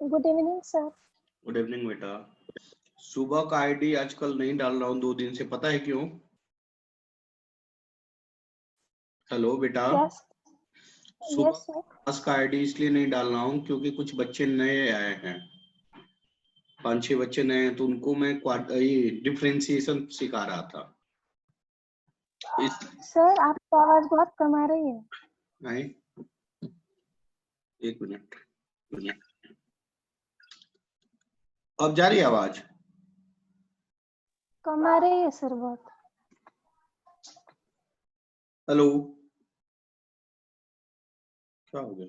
Good evening sir. Good evening बेटा। सुबह का आईडी आजकल नहीं डाल रहा हूँ 2 दिन से, पता है क्यों? हेलो बेटा। यस सुबह सर। क्लास का आईडी इसलिए नहीं डाल रहा हूँ क्योंकि कुछ बच्चे नए आए हैं, 5-6 बच्चे नए हैं, तो उनको मैं डिफरेंशिएशन सिखा रहा था। सर आपकी आवाज बहुत कम आ रही है। नहीं, एक मिनट। अब जा रही है आवाज? कम आ रही है सर बहुत। हेलो, क्या हो गया?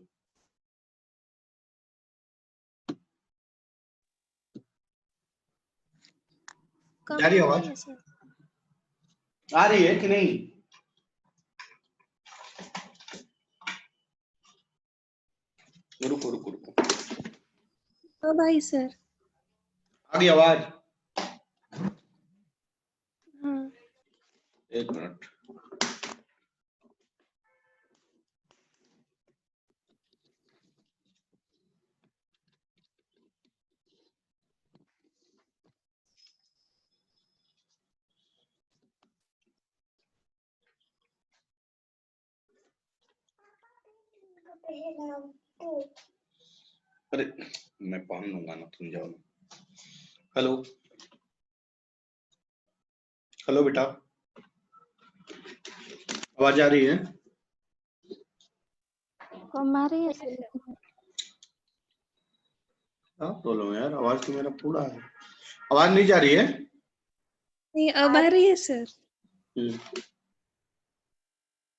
कम जा रही है आ आवाज? रही है सर। आ रही है कि नहीं? रुको रुको रुको, अब आई सर। आ गई आवाज? हाँ। एक मिनट। अरे मैं पहन लूंगा ना, तुम जाओ ना। हेलो, हेलो बेटा, आवाज आ रही है? कम आ रही है सर। क्या प्रॉब्लम है यार, आवाज तो मेरा पूरा है। आवाज नहीं जा रही है? नहीं अब आ रही है सर।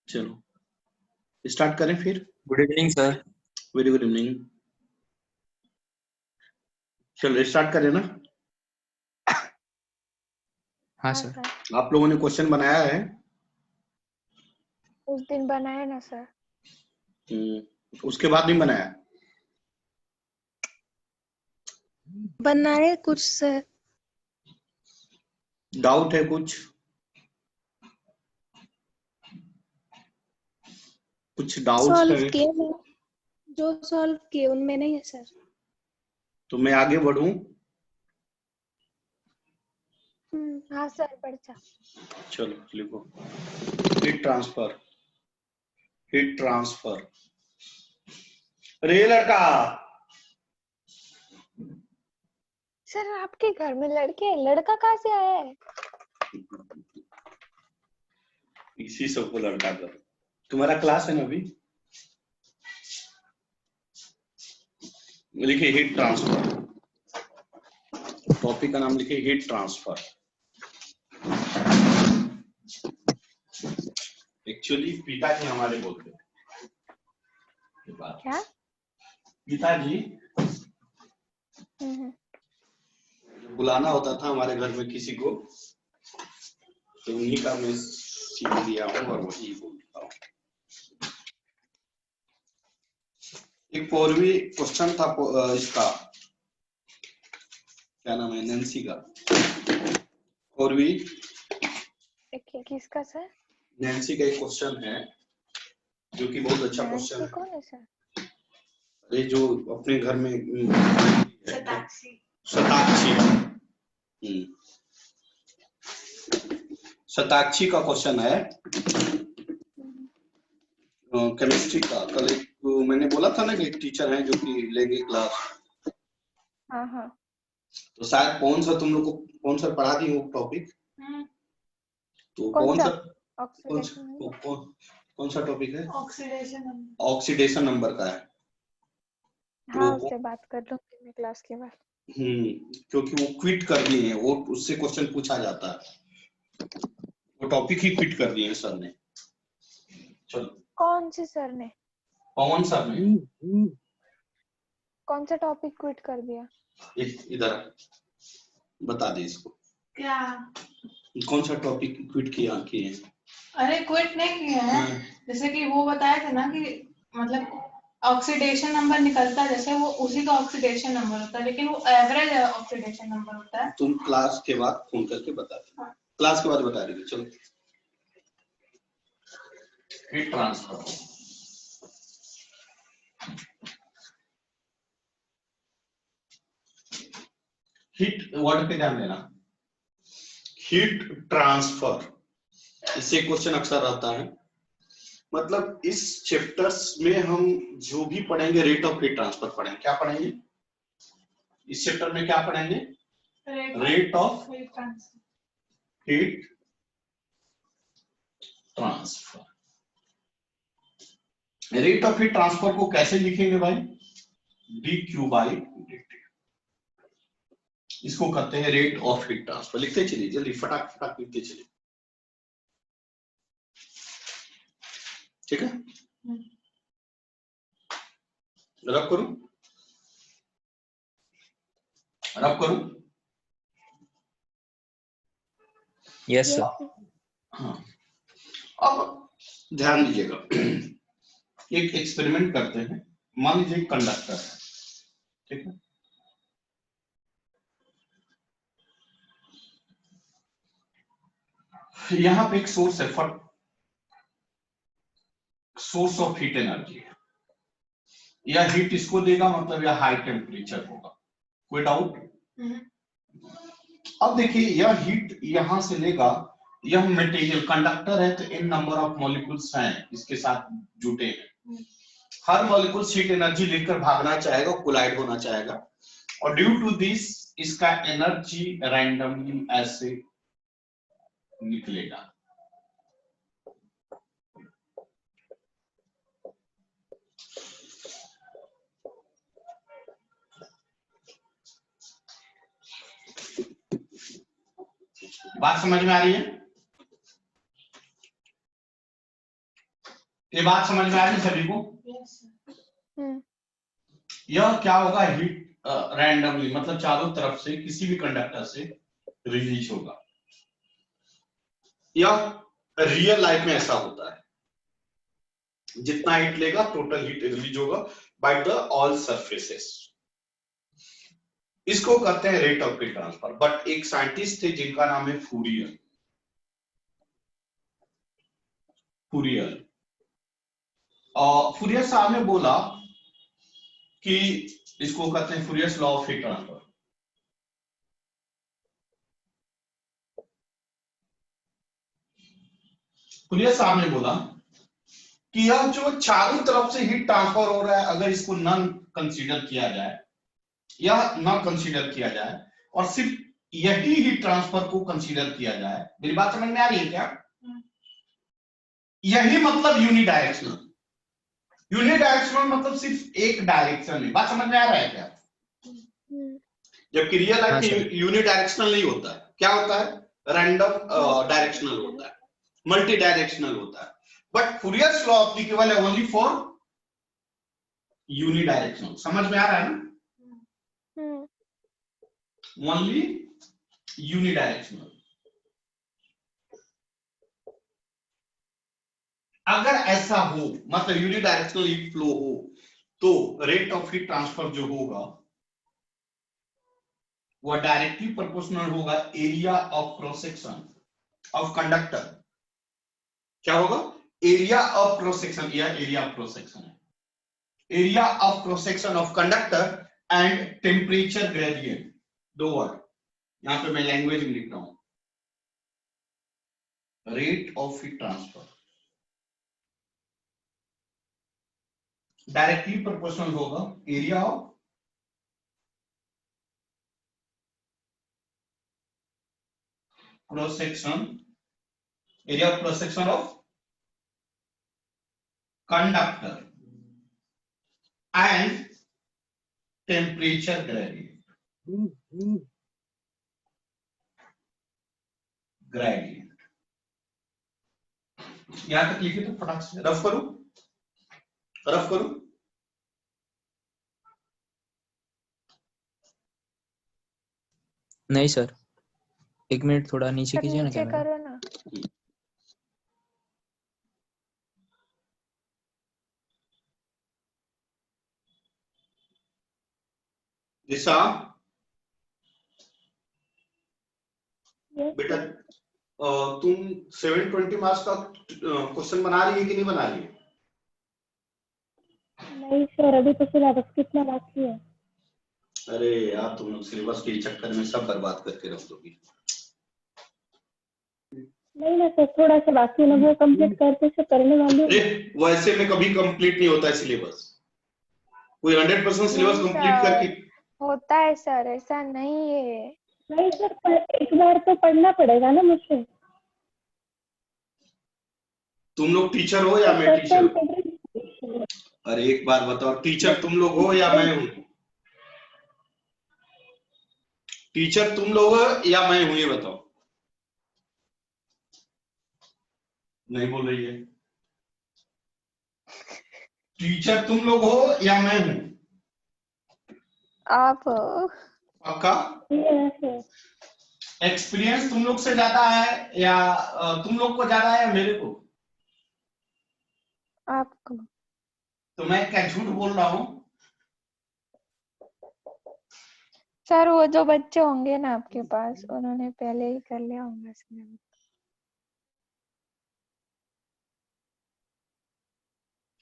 चलो स्टार्ट करें फिर। Good evening sir. Very good evening. चलो स्टार्ट करें ना। हाँ सर। आप लोगों ने क्वेश्चन बनाया है? उस दिन बनाए ना सर। उसके बाद नहीं बनाया? बनाए कुछ सर। डाउट है कुछ? डाउट सॉल्व है किए हैं, जो सॉल्व किए उनमें नहीं है सर। तो मैं आगे बढ़ूं? हाँ सर बढ़ जा। चलो लिखो, हीट ट्रांसफर, हीट ट्रांसफर। रे लड़का, सर आपके घर में लड़के हैं, लड़का कहाँ से आया है? इसी सबको लड़का कर। तुम्हारा क्लास है ना अभी? लिखिए हीट ट्रांसफर, टॉपिक का नाम लिखिए हीट ट्रांसफर। एक्चुअली पिताजी हमारे बोलते हैं। क्या? पिताजी बुलाना होता था हमारे घर में किसी को, तो उन्हीं का मैं सीख लिया हूँ और वही बोलता हूँ। एक पूर्वी क्वेश्चन था इसका, क्या नाम है, नैन्सी का। पूर्वी किसका सर? नैन्सी का एक क्वेश्चन है जो कि बहुत अच्छा क्वेश्चन है। कौन है सर? अरे जो अपने घर में शताक्षी। शताक्षी का क्वेश्चन है केमिस्ट्री का। कल एक मैंने बोला था ना कि एक टीचर है जो कि लेंगे क्लास। हाँ। तो शायद कौन सा तुम लोग को कौन सा पढ़ा दी वो टॉपिक? तो कौन सा टॉपिक है? ऑक्सीडेशन नंबर का है। हाँ उससे बात कर लूंगी मैं क्लास के बाद। क्योंकि वो क्विट कर दिए हैं, वो उससे क्वेश्चन पूछा जाता है, वो टॉपिक ही क्विट कर दिए हैं सर ने। चलो कौन से सर ने? पवन सर ने। कौन सा टॉपिक क्विट कर दिया? इधर बता दे इसको, क्या कौन सा टॉपिक क्विट किए हैं? अरे क्विट नहीं किया है, जैसे कि वो बताया था ना कि मतलब ऑक्सीडेशन नंबर निकलता है, जैसे वो उसी का ऑक्सीडेशन नंबर होता है, लेकिन वो एवरेज ऑक्सीडेशन नंबर होता है। तुम क्लास के बाद फोन करके बता दो। हाँ। क्लास के बाद बता देंगे। चलो हीट ट्रांसफर। हीट वर्ड पे ध्यान देना, हीट ट्रांसफर, इससे क्वेश्चन अक्सर आता है। मतलब इस चैप्टर्स में हम जो भी पढ़ेंगे रेट ऑफ हीट ट्रांसफर पढ़ेंगे। क्या पढ़ेंगे इस चैप्टर में? क्या पढ़ेंगे? Rate of heat transfer. Rate of heat transfer को कैसे लिखेंगे भाई? dQ/dt। इसको कहते हैं रेट ऑफ हीट ट्रांसफर। लिखते चलिए जल्दी, फटाक फटाक लिखते चलिए, ठीक है? रब करूं? रब करूं? Yes sir. हाँ, अब ध्यान दीजिएगा, एक एक्सपेरिमेंट करते हैं। मान लीजिए कंडक्टर है, ठीक है? यहां पे एक सोर्स है, सोर्स ऑफ हीट एनर्जी है। यह हीट इसको देगा, मतलब यह हाई टेम्परेचर होगा। कोई डाउट? अब देखिए, यह हीट यहां से लेगा, यह मटेरियल कंडक्टर है तो n नंबर ऑफ मॉलिक्यूल्स हैं इसके साथ जुटे हैं। हर मॉलिक्यूल हीट एनर्जी लेकर भागना चाहेगा, कोलाइड होना चाहेगा, और ड्यू टू दिस इसका एनर्जी रैंडमली ऐसे निकलेगा। बात समझ में आ रही है? ये बात समझ में आ रही है सभी को? यह क्या होगा? हीट रैंडमली, मतलब चारों तरफ से किसी भी कंडक्टर से रिलीज होगा। यह रियल लाइफ में ऐसा होता है, जितना हीट लेगा टोटल हीट रिलीज होगा बाय द ऑल सरफेसेस। इसको कहते हैं rate of heat transfer. But एक साइंटिस्ट थे जिनका नाम है फूरियर। फूरियर साहब ने बोला कि इसको कहते हैं Fourier's law of heat transfer. Fourier साहब ने बोला कि यह जो चारों तरफ से हीट ट्रांसफर हो रहा है, अगर इसको नॉन कंसीडर किया जाए, यह न कंसीडर किया जाए और सिर्फ यही हीट ट्रांसफर को कंसीडर किया जाए। मेरी बात समझ में आ रही है क्या? यही मतलब यूनिडायरेक्शनल। यूनिडायरेक्शनल मतलब सिर्फ एक डायरेक्शन है। बात समझ में आ रहा है क्या? जबकि रियल लाइफ में यूनिडायरेक्शनल नहीं होता है। क्या होता है? रैंडम डायरेक्शनल होता है, मल्टी डायरेक्शनल होता है। बट फूरियर्स लॉ एप्लीकेबल है ओनली फॉर यूनिडायरेक्शनल। समझ में आ रहा है ना? Only unidirectional. अगर ऐसा हो, मतलब यूनिडायरेक्शनल हीट फ्लो हो, तो रेट ऑफ हीट ट्रांसफर जो होगा वह डायरेक्टली प्रोपोर्शनल होगा area of cross section of conductor. क्या होगा? एरिया ऑफ क्रॉस सेक्शन, या एरिया ऑफ क्रॉस सेक्शन है, area of cross section of conductor and temperature gradient. दो वर्ड यहां पे मैं लैंग्वेज में लिख रहा हूं। Rate of heat transfer directly proportional होगा area of cross section, area of cross section of conductor and temperature gradient. यहां तक लिखे तो फटाक से रफ करूं, रफ करूं। नहीं सर, 1 मिनट थोड़ा नीचे सर कीजिए ना नीचे कैमरा। करो ना। दिशा Yes, बेटा, तुम 720 मार्क्स का क्वेश्चन बना रही है कि नहीं बना रही है? नहीं सर, अभी तो सिलेबस कितना बाकी है? अरे यार तुम लोग सिलेबस के चक्कर में सब बर्बाद करके रख दोगी। नहीं ना सर, थोड़ा सा बाकी है ना, वो कंप्लीट करते से करने वाली हूँ। अरे वैसे में कभी कंप्लीट नहीं होता है सिलेबस। कोई 100% सिलेबस नहीं कंप्लीट करके सर, होता है सर, ऐसा नहीं है। नहीं सर, पर एक बार तो पढ़ना पड़ेगा ना मुझे। तुम लोग टीचर हो या तो मैं फर्स्ट टाइम टीचर हूँ? अरे एक बात बताओ, टीचर तुम लोग हो या मैं हूँ? टीचर तुम लोग हो या मैं हूँ, ये बताओ। नहीं बोल रही है। टीचर तुम लोग हो या मैं हूँ? आप पक्का? एक्सपीरियंस तुम लोग से ज्यादा है या तुम लोग को ज्यादा है या मेरे को? आपको। तो मैं क्या झूठ बोल रहा हूँ? सर वो जो बच्चे होंगे ना आपके पास, उन्होंने पहले ही कर लिया होगा सिलेबस।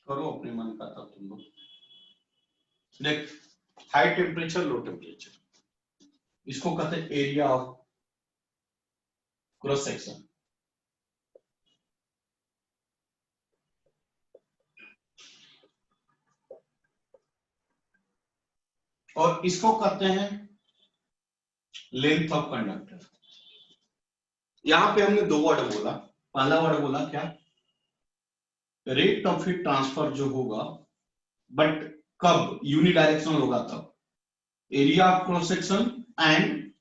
करो अपने मन का था तुम लोग। देख, हाई टेम्परेचर लो टेम्परेचर, इसको कहते हैं एरिया ऑफ क्रॉस सेक्शन। और इसको कहते हैं लेंथ ऑफ कंडक्टर। यहां पे हमने दो वर्ड बोला। पहला वर्ड बोला क्या? रेट ऑफ हीट ट्रांसफर जो होगा, बट कब यूनिडायरेक्शनल होगा तब। Area of cross section and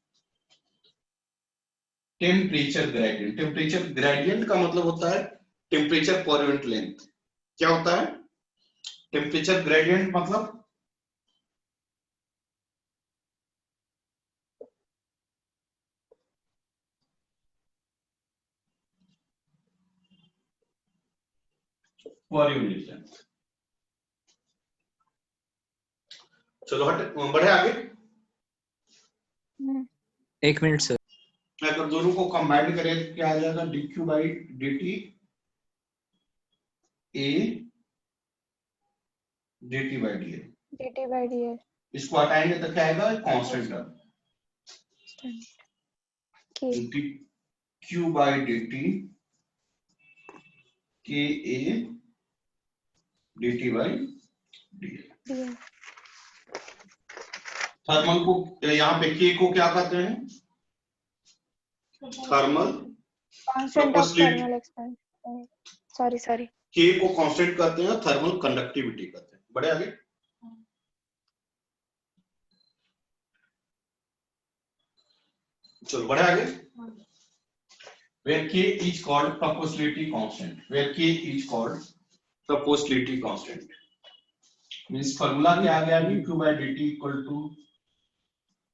temperature gradient. Temperature gradient का मतलब होता है टेम्परेचर पर यूनिट लेंथ। क्या होता है टेम्परेचर ग्रेडियंट? मतलब पर यूनिट लेंथ। चलो हट, बढ़े आगे। एक मिनट सर। अगर दोनों को कंबाइन करें तो क्या आ जाएगा? dq by dt a dt by dl। dt by dl। इसको हटाएंगे तो क्या आएगा? कांस्टेंट टर्म के dq by dt k a dt by dl। Thermal को यहाँ पे k को क्या कहते हैं? Thermal constant of thermal expansion. Sorry. k को कांस्टेंट कहते हैं, थर्मल कंडक्टिविटी कहते हैं। बढ़े आगे। चलो बढ़े आगे। Where k is called proportionality constant. Where k is called proportionality constant. Means formula क्या आ गया? dq by dt equal to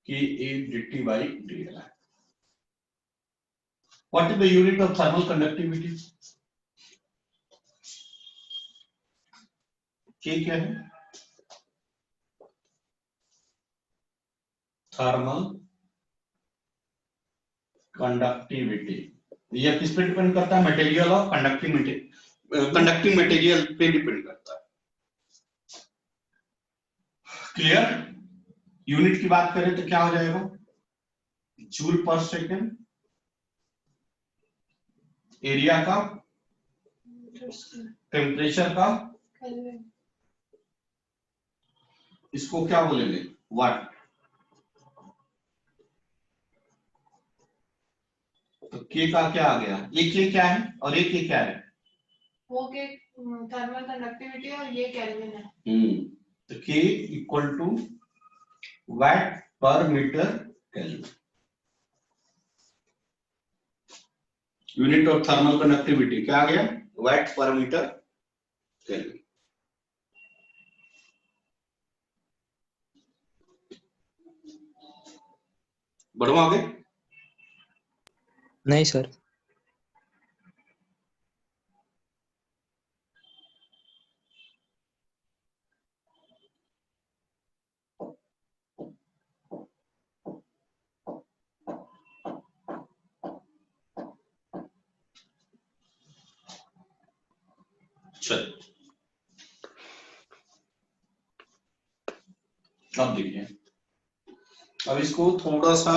ka dt by dl। What is the unit of thermal conductivity? k क्या है? Thermal conductivity. यह किस पे depend करता है? मटेरियल और कंडक्टिंग मटेरियल पे डिपेंड करता है। क्लियर? यूनिट की बात करें तो क्या हो जाएगा? जूल पर सेकेंड। एरिया का, टेम्परेचर का, इसको क्या बोलेंगे? वाट। तो के का क्या आ गया? ये के क्या है और ये के क्या है? वो के थर्मल कंडक्टिविटी और ये केल्विन है। तो के equal to watt per metre kelvin. Unit of thermal conductivity क्या आ गया? वाट पर मीटर केल्विन। बढ़ो आगे। नहीं सर। चल अब देखिए, अब इसको थोड़ा सा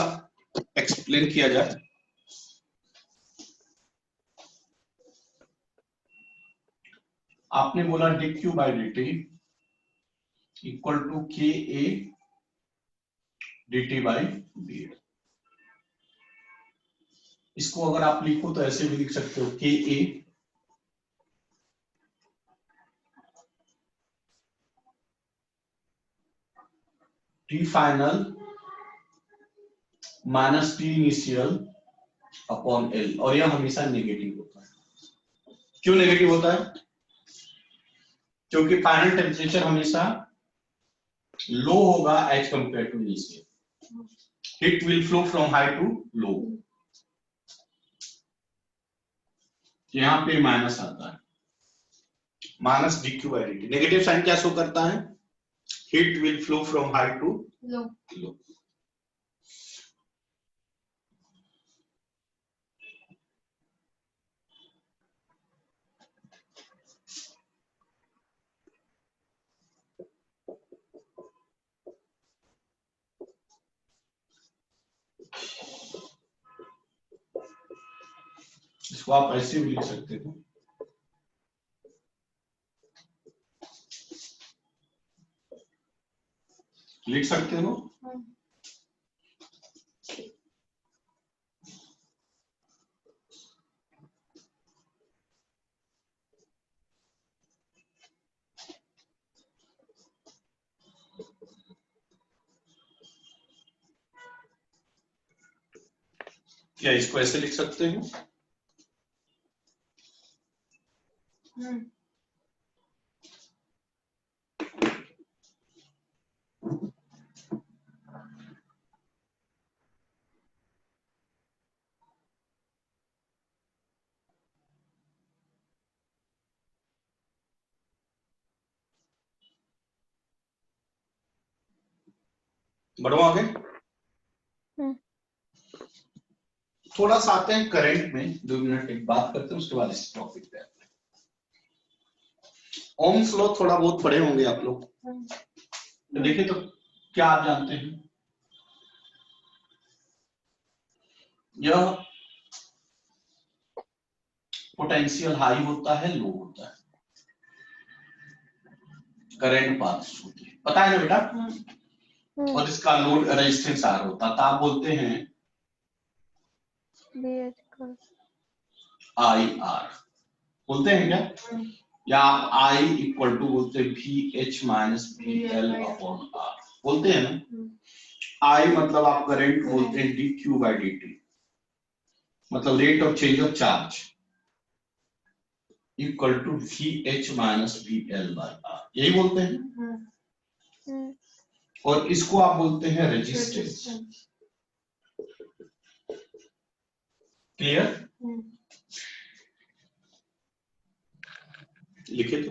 एक्सप्लेन किया जाए। आपने बोला dq by dt equal to K A dt by D. इसको अगर आप लिखो तो ऐसे भी लिख सकते हो के A T final minus T initial upon L, और यह हमेशा नेगेटिव होता है। क्यों नेगेटिव होता है? क्योंकि फाइनल टेम्परेचर हमेशा लो होगा as compared to initial. Heat will flow from high to low. यहां पे माइनस आता है, minus dq by dt। Negative sign क्या शो करता है? Heat will flow from high to low. Low. इसको आप ऐसे भी लिख सकते हो, लिख सकते हो। क्या इसको ऐसे लिख सकते हो? बढ़ो आगे। थोड़ा सा आते हैं करंट में, 2 मिनट एक बात करते हैं, उसके बाद इस टॉपिक पे आते हैं। ओम्स लॉ थोड़ा बहुत पढ़े होंगे आप लोग, तो देखिए तो क्या आप जानते हैं? यह पोटेंशियल हाई होता है, लो होता है, करंट पास होती है, पता है ना बेटा? और इसका लोड रेजिस्टेंस आर होता है, तो आप बोलते हैं आई आर, बोलते हैं क्या? या आप आई इक्वल टू बोलते हैं V H minus V L upon R, बोलते हैं ना? आई मतलब आप करंट बोलते हैं D Q by D T, मतलब rate of change of charge equal to V H minus V L by R, यही बोलते हैं। और इसको आप बोलते हैं रेजिस्टेंस। क्लियर? लिखे तो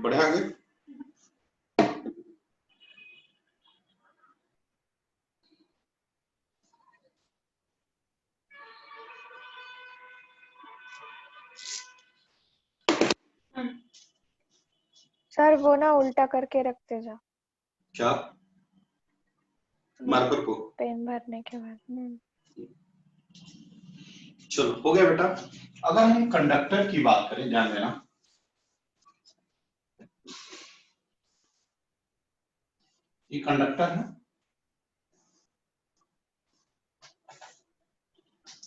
बढ़े आगे। सर वो ना उल्टा करके रखते जा, क्या? मार्कर को पेन भरने के बाद। चलो हो गया बेटा। अगर हम कंडक्टर की बात करें, ध्यान देना, ये कंडक्टर है,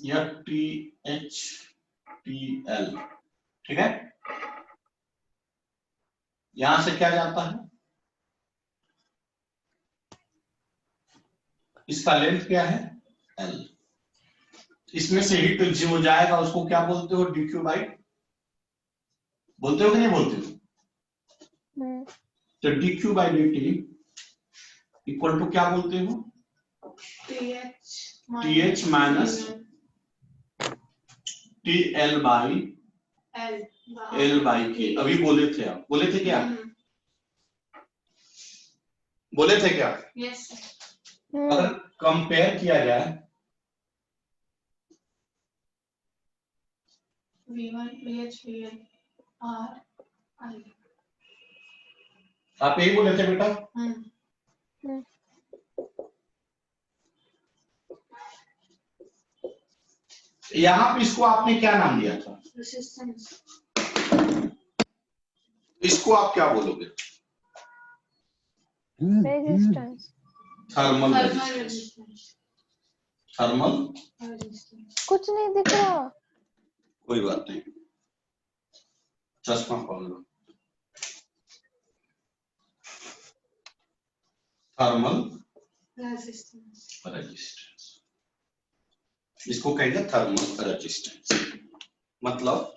यह टी एच टी एल, ठीक है? यहां से क्या जाता है? इसका लेंथ क्या है? एल। इसमें से हीट जो जाएगा उसको क्या बोलते हो? डीक्यू बाई, बोलते हो कि नहीं बोलते हो? तो dq by D t equal to क्या बोलते हो? T H minus T L by L by K। अभी बोले थे आप, बोले थे क्या? बोले थे क्या? यस अगर कंपेयर किया जाए V1 VH VL R I। आप यही बोले थे बेटा? यहाँ पे इसको आपने क्या नाम दिया था? रेजिस्टेंस। इसको आप क्या बोलोगे? रेजिस्टेंस। Thermal resistance. थर्मल कुछ नहीं दिख रहा। कोई बात नहीं, चश्मा पहन लो। थर्मल रेजिस्टेंस, इसको कहेंगे थर्मल रेजिस्टेंस। मतलब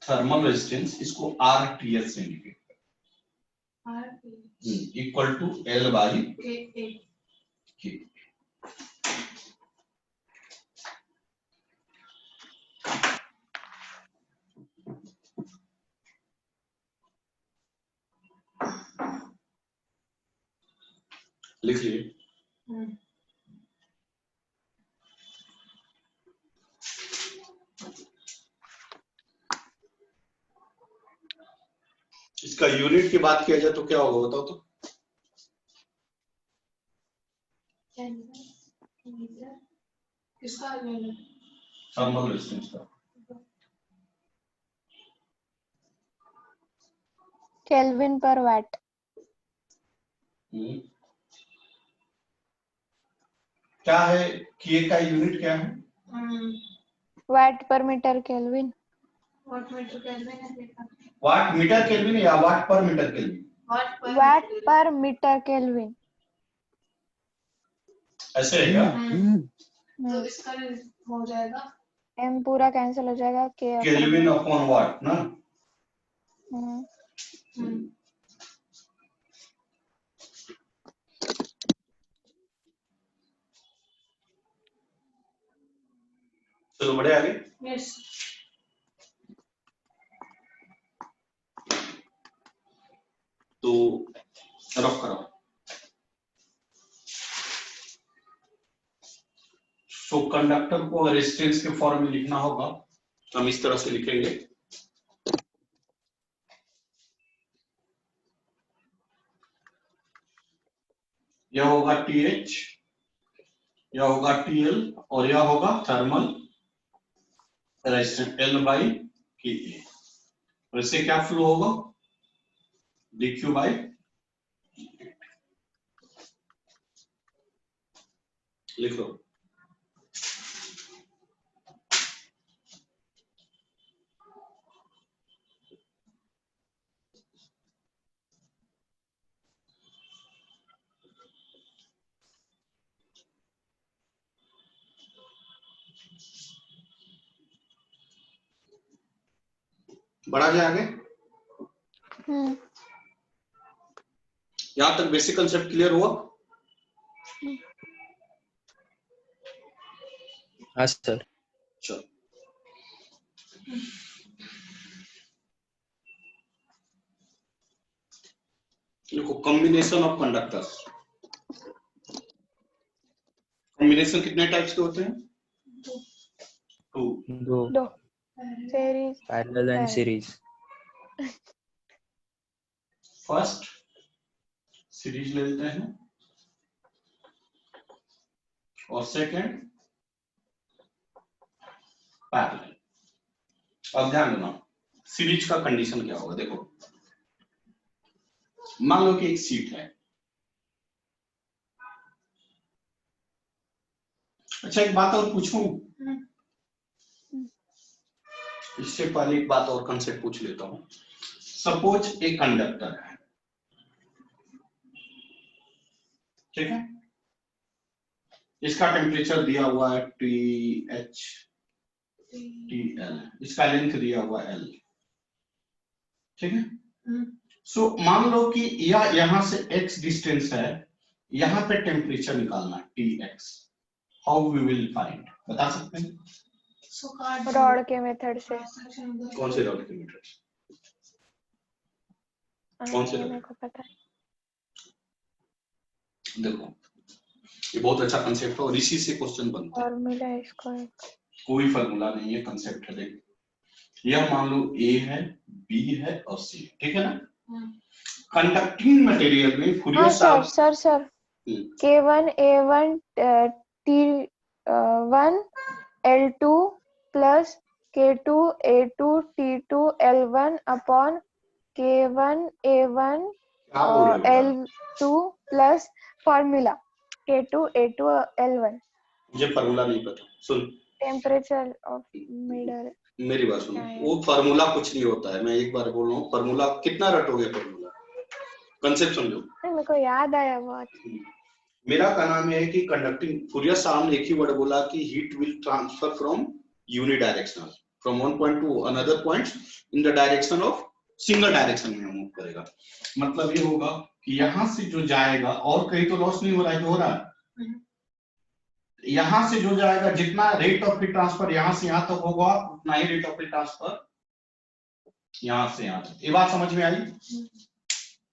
थर्मल रेजिस्टेंस, इसको RTH से indicate equal to L by K। लिख लिए? इसका यूनिट की बात किया जाए तो क्या होगा बताओ तो? किसका यूनिट? थर्मल रेजिस्टेंस का केल्विन पर वाट। क्या है? K का यूनिट क्या है? Watt per metre kelvin. Watt metre kelvin है। वाट मीटर केल्विन या वाट पर मीटर केल्विन? वाट पर मीटर केल्विन। ऐसे है क्या? तो इसका हो जाएगा m पूरा कैंसिल हो जाएगा k केल्विन अपॉन वाट ना। चलो बढ़े आगे। यस। तो रफ करो। तो कंडक्टर को रेजिस्टेंस के फॉर्म में लिखना होगा, हम इस तरह से लिखेंगे। यह होगा TH, यह होगा TL और यह होगा thermal resistance L by Ka। और इससे क्या फ्लो होगा? dq बाई लिख लो। बढ़ा जाए आगे। यहां तक बेसिक कंसेप्ट क्लियर हुआ? हाँ सर। चलो देखो, कॉम्बिनेशन ऑफ कंडक्टर्स। कॉम्बिनेशन कितने टाइप्स के होते हैं? दो series parallel and series. First series ले लेते हैं और सेकंड पैरेलल। अब ध्यान देना, सीरीज का कंडीशन क्या होगा। देखो मान लो कि एक सीट है। अच्छा एक बात और पूछूं, इससे पहले एक बात और कंसेप्ट पूछ लेता हूं। सपोज एक कंडक्टर है, ठीक है, इसका टेम्परेचर दिया हुआ है TH TL, इसका लेंथ दिया हुआ L, ठीक है। सो मान लो कि यह यहां से x डिस्टेंस है यहाँ पे टेम्परेचर निकालना है Tx, how we will find, बता सकते हैं? रॉड के मेथड से। कौन से रॉड के मेथड से? कौन से मेरे को पता है। देखो ये बहुत अच्छा कंसेप्ट है और इसी से क्वेश्चन बनता है। फॉर्मूला है इसको। कोई फॉर्मूला नहीं है, कंसेप्ट है। देख यह मान लो A है, B है और C, ठीक है ना? कंडक्टिंग मटेरियल में फूरियर हाँ सर साहब sir K1 A1 T1 L2 plus K2 A2 T2 L1 upon K1 A1 क्या बोल रहे हो? L2 plus formula K2 A2 L1। मुझे फॉर्मूला नहीं पता। सुन, टेम्परेचर ऑफ मिडल। मेरी बात सुनो, वो फार्मूला कुछ नहीं होता है। मैं एक बार बोल रहा हूँ, फार्मूला कितना रटोगे? फार्मूला कंसेप्ट समझो। मेरे को याद आया बहुत। मेरा का नाम है कि कंडक्टिंग फूरियर साहब ने एक ही वर्ड बोला कि heat will transfer from unidirectional, from one point two another point in the direction of single direction में मूव करेगा। मतलब ये होगा कि यहाँ से जो जाएगा, और कहीं तो लॉस नहीं हो रहा है, जो हो रहा है यहाँ से जो जाएगा, जितना रेट ऑफ हीट ट्रांसफर यहाँ से यहाँ तक होगा, उतना ही रेट ऑफ हीट ट्रांसफर यहाँ से यहाँ तक। ये बात समझ में आई?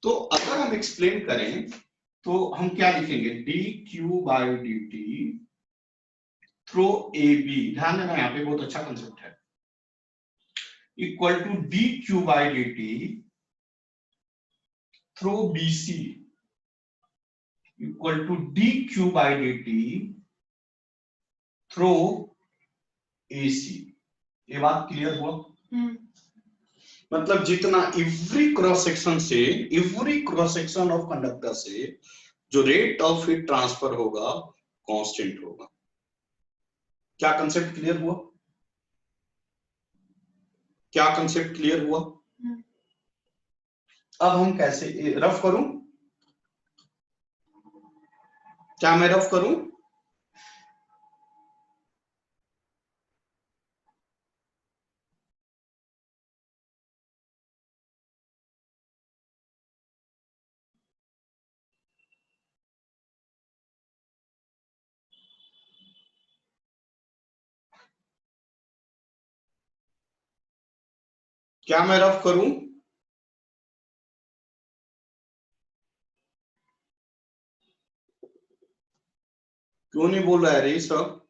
तो अगर हम एक्सप्लेन करें तो हम क्या लिखेंगे? dq/dt थ्रो AB, ध्यान देना यहाँ पे बहुत अच्छा कंसेप्ट है, equal to dq/dt through BC equal to dq/dt through AC। ये बात क्लियर हुआ? मतलब जितना every cross section of conductor से जो रेट ऑफ हीट ट्रांसफर होगा कांस्टेंट होगा। क्या कंसेप्ट क्लियर हुआ? क्या कंसेप्ट क्लियर हुआ? अब हम कैसे रफ करूं? क्या मैं रफ करूं? क्या मैं रफ करूं? क्यों नहीं बोल रहा है रे सब?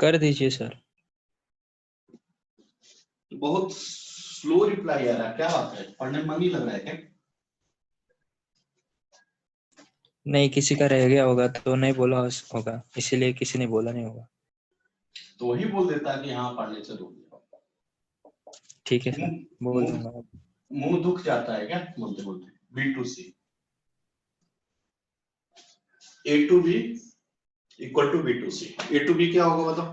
कर दीजिए सर। बहुत स्लो रिप्लाई आ रहा है, क्या बात है? पढ़ने में मन नहीं लग रहा है क्या? नहीं, किसी का रह गया होगा तो नहीं बोला होगा, इसीलिए किसी ने बोला नहीं होगा। तो वही बोल देता कि हाँ पढ़ने से रुक जाओ। ठीक है सर, बोल दूंगा। मुंह दुख जाता है क्या बोलते बोलते? B2C A to B equal to B2C। A to B क्या होगा बताओ?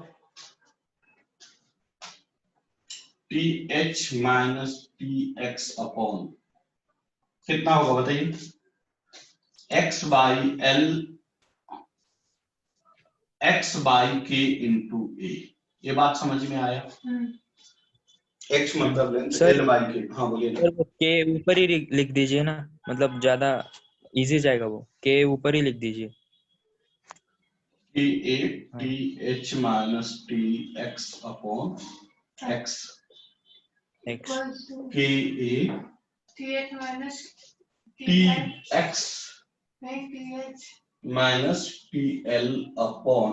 TH माइनस TX अपॉन कितना होगा बताइए? X by L X by K into A। ये बात समझ में आया? X मतलब लेंथ, L बाई K। हाँ बोलिए ना। सर के ऊपर ही लिख दीजिए ना, मतलब ज्यादा इजी जाएगा। वो के ऊपर ही लिख दीजिए। TA TH minus TX upon X KA TH minus TX नहीं TH minus TL upon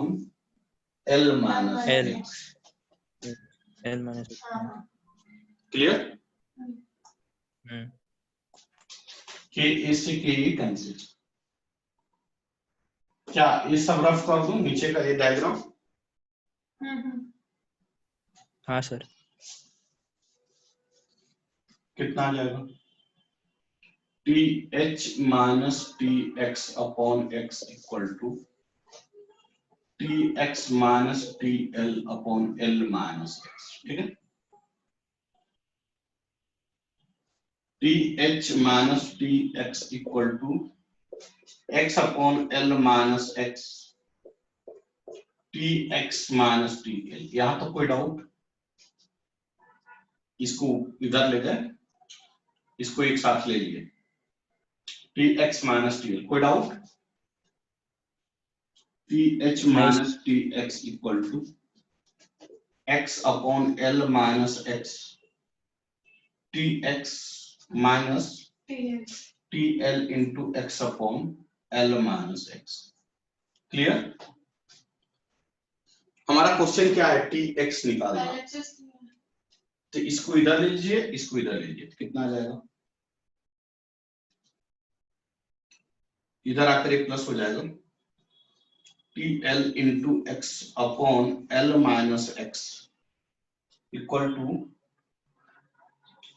L minus L X। L minus. Clear? KA से KA कैंसिल। क्या ये सब रफ कर दूं नीचे का ये डायग्राम? हाँ सर। कितना आ जाएगा? TH minus TX upon X equal to TX minus TL upon L minus X। ठीक है? TH minus TX equal to X upon L minus X TX minus TL। यहां तक कोई डाउट? इसको इधर ले जाए, इसको एक साथ ले लिए। T X minus T L, कोई doubt? T H minus T X equal to X upon L minus X T X minus T L into X upon L minus X. Clear? हमारा क्वेश्चन क्या है? T x निकालना। तो इसको इधर ले लीजिए, इसको इधर ले लीजिए, कितना आ जाएगा? इधर आकर एक प्लस हो जाएगा, T L into X upon L minus X equal to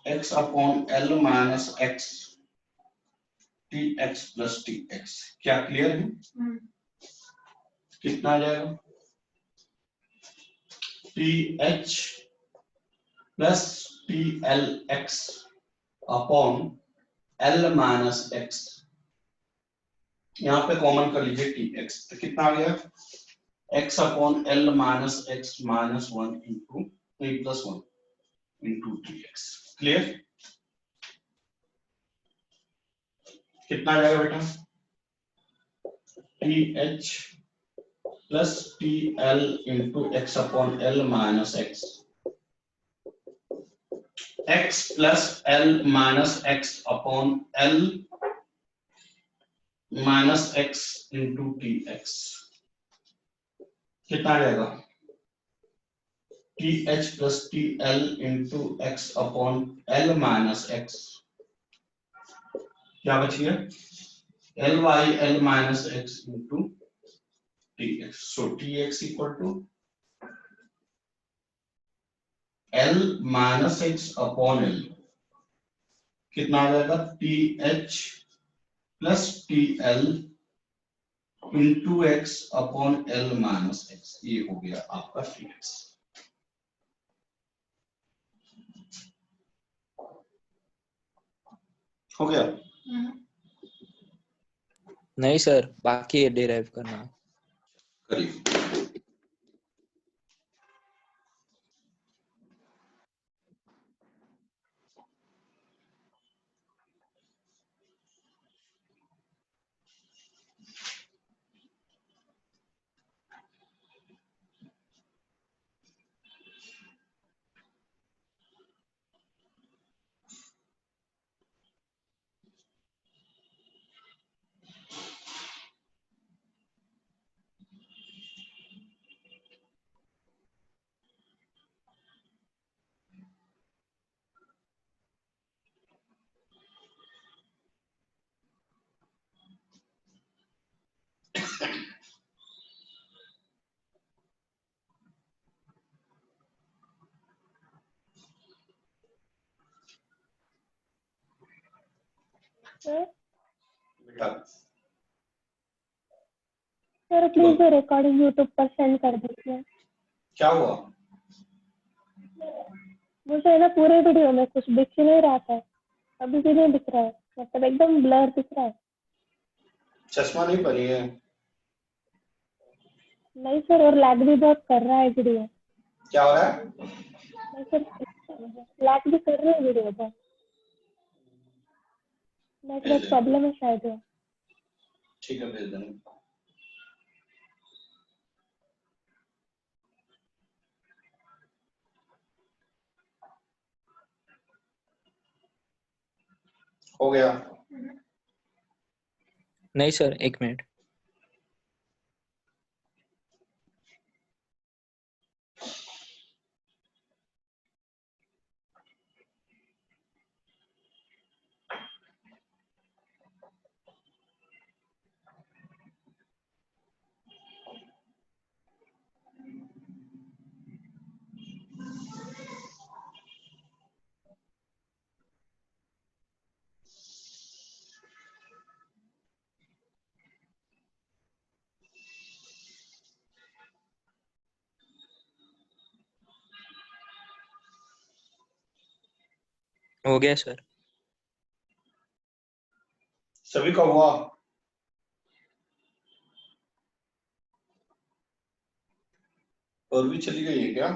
X upon L minus X T X plus T X. क्या क्लियर है? कितना आ जाएगा? T H plus T L X upon L minus X, यहां पे common कर लीजिए T x, तो कितना आ गया? X upon L minus X minus one into plus one into T X. Clear? कितना आ जाएगा बेटा? T H plus T L into X upon L minus X, X plus L minus X upon L minus X into T X. कितना आ जाएगा? T H plus T L into X upon L minus X, क्या बच गया? L Y L minus X into T x. So T X equal to L minus X upon L, कितना आ जाएगा? T H plus T L into X upon L minus X, ये हो गया आपका टी एक्स। हो गया? नहीं सर, बाकी डिराइव करना है। करिए। बेटा सर प्लीज वो रिकॉर्डिंग यूट्यूब पर सेंड कर दीजिए। क्या हुआ? मुझे ना पूरे वीडियो में कुछ दिख ही नहीं रहा था, अभी भी नहीं दिख रहा है, मतलब एकदम ब्लर दिख रहा है। चश्मा नहीं पहनी है? नहीं सर, और लैग भी बहुत कर रहा है वीडियो। क्या हो रहा है? नहीं सर, लैग भी कर रहा है वीडियो बहुत, नेटवर्क प्रॉब्लम है शायद है। ठीक है, भेज देना। हो गया? नहीं सर, एक मिनट। हो गया सर। सभी का हुआ? और भी चली गई है क्या?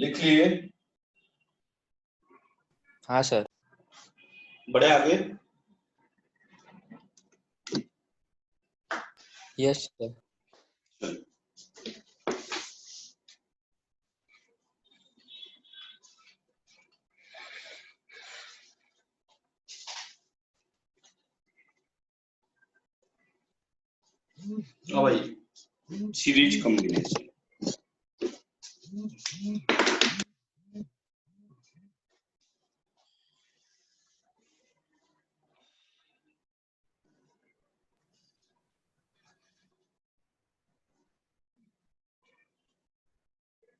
लिख लिए? हाँ सर। बढ़े आगे? Yes sir. भाई सीरीज कॉम्बिनेशन,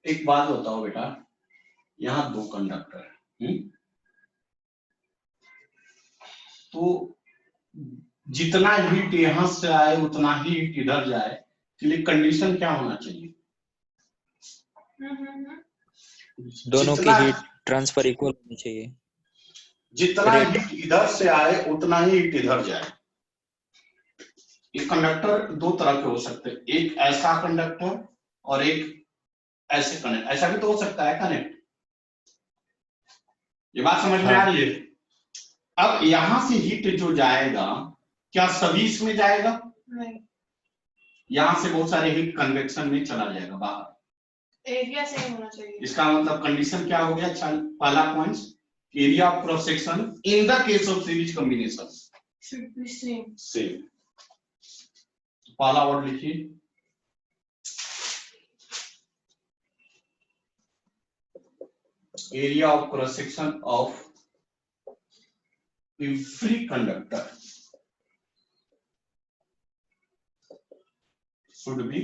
एक बात बताओ बेटा, यहाँ दो कंडक्टर है, तो जितना हीट यहां से आए उतना ही हीट इधर जाए, के लिए कंडीशन क्या होना चाहिए? दोनों की जितना हीट ट्रांसफर इक्वल होनी चाहिए। जितना रेट। हीट इधर से आए उतना ही हीट इधर जाए। ये कंडक्टर दो तरह के हो सकते हैं, एक ऐसा कंडक्टर और एक ऐसे कनेक्ट, ऐसा भी तो हो सकता है कनेक्ट। ये बात समझ में आ रही है? अब यहां से हीट जो जाएगा क्या सभी इसमें जाएगा? नहीं, यहां से बहुत सारे हीट कन्वेक्शन में चला जाएगा बाहर। एरिया सेम होना चाहिए। इसका मतलब कंडीशन क्या हो गया? पहला point, area of cross section in the case of series combination should be same. Same. पहला वर्ड लिखिए, area of cross section of every conductor should be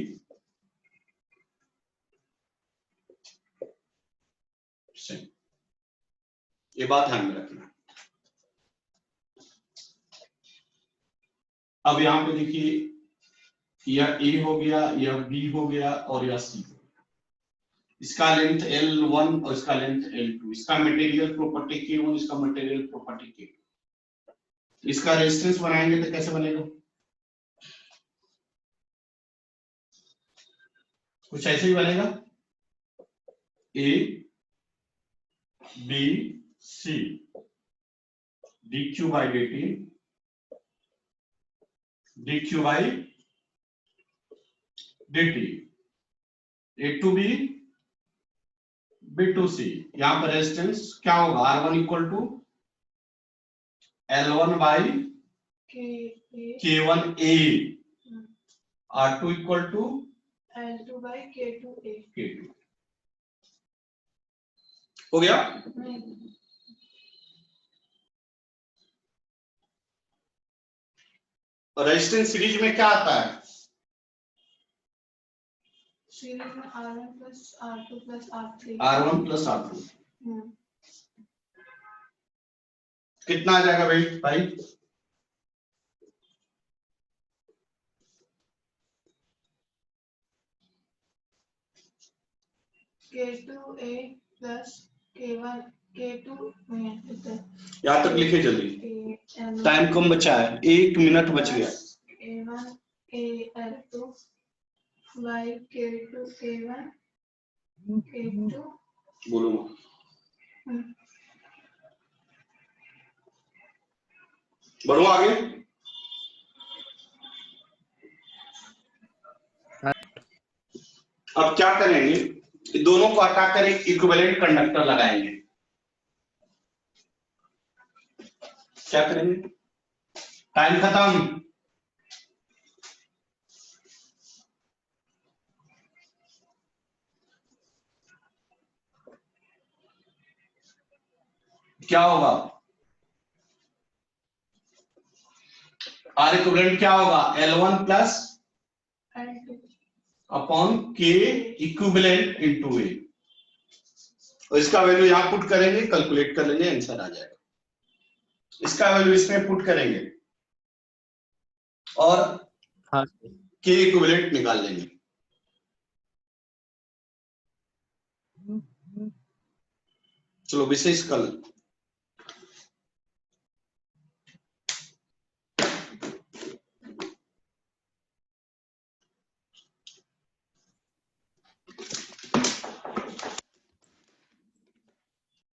same। ये बात ध्यान में रखना। अब यहां पे देखिए, यह ए हो गया, यह बी हो गया और यह सी। इसका लेंथ L1 और इसका लेंथ L2। इसका मटेरियल प्रॉपर्टी K1, इसका मटेरियल प्रॉपर्टी K2। इसका रेजिस्टेंस बनाएंगे तो कैसे बनेगा? कुछ ऐसे ही बनेगा, A B C dq by dt dq by dt, A to B B to C। यहां पर रेजिस्टेंस क्या होगा? R1 equal to L1 by K1A, R2 equal to L2 by K2A। K2। हो गया? रेजिस्टेंस सीरीज में क्या आता है? सीरीज में R1 plus R2 plus R3। R1 plus R2 कितना आ जाएगा भाई? K2A plus K1 K2 में यहां तक लिखे जल्दी, टाइम कम बचा है, 1 मिनट बच गया। A1 AL2 by K2 K1 K2। बोलो। बढ़ो आगे। अब क्या करेंगे, दोनों को हटाकर एक इक्विवेलेंट कंडक्टर लगाएंगे। क्या करेंगे? टाइम खत्म। क्या होगा? आर इक्विवेलेंट क्या होगा? L1 plus L2 upon K equivalent into A। और इसका वैल्यू यहां पुट करेंगे, कैलकुलेट कर लेंगे, आंसर आ जाएगा। इसका वैल्यू इसमें पुट करेंगे और हाँ K इक्विवेलेंट निकाल लेंगे। चलो विशेष कल